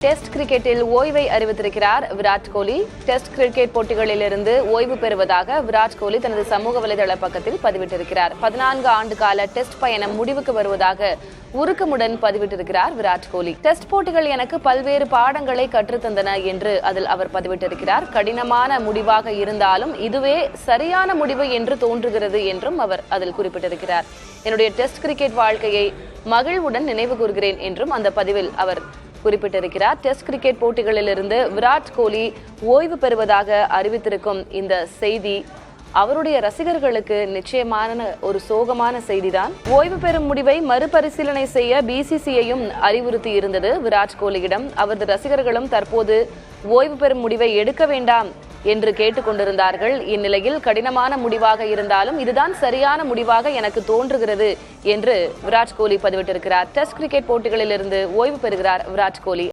Test கிரிக்கெட்டில் ஓய்வை அறிவித்திருக்கிறார் விராட் கோலி. டெஸ்ட் கிரிக்கெட் போட்டிகளிலிருந்து ஓய்வு பெறுவதாக விராட் கோலி தனது சமூக வலைதள பக்கத்தில் பதிவிட்டிருக்கிறார். 14 ஆண்டு கால டெஸ்ட் பயணம் முடிவுக்கு வருவதாக உருக்கமுடன் பதிவிட்டிருக்கிறார் விராட் கோலி. டெஸ்ட் போட்டிகள் எனக்கு பல்வேறு பாடங்களை கற்றுத்தந்தன என்று அதில் அவர் பதிவிட்டிருக்கிறார். கடினமான முடிவாக இருந்தாலும் இதுவே சரியான முடிவு என்று தோன்றுகிறது என்றும் அவர் அதில் குறிப்பிட்டிருக்கிறார். என்னுடைய டெஸ்ட் கிரிக்கெட் வாழ்க்கையை மகிழ்வுடன் நினைவு கூர்கிறேன் என்றும் அந்த பதிவில் அவர் குறிப்பிட்டிருக்கிறார். டெஸ்ட் கிரிக்கெட் போட்டிகளிலிருந்து விராட் கோலி ஓய்வு பெறுவதாக அறிவித்திருக்கும் இந்த செய்தி அவருடைய ரசிகர்களுக்கு நிச்சயமான ஒரு சோகமான செய்திதான். ஓய்வு பெறும் முடிவை மறுபரிசீலனை செய்ய பிசிசிஐயும் அறிவுறுத்தி இருந்தது விராட் கோலியிடம். அவரது ரசிகர்களும் தற்போது ஓய்வு பெறும் முடிவை எடுக்க வேண்டாம் என்று கேட்டுக்கொண்டிருந்தார்கள். இந்நிலையில் கடினமான முடிவாக இருந்தாலும் இதுதான் சரியான முடிவாக எனக்கு தோன்றுகிறது என்று விராட் கோலி பதிவிட்டிருக்கிறார். டெஸ்ட் கிரிக்கெட் போட்டிகளிலிருந்து ஓய்வு பெறுகிறார் விராட் கோலி.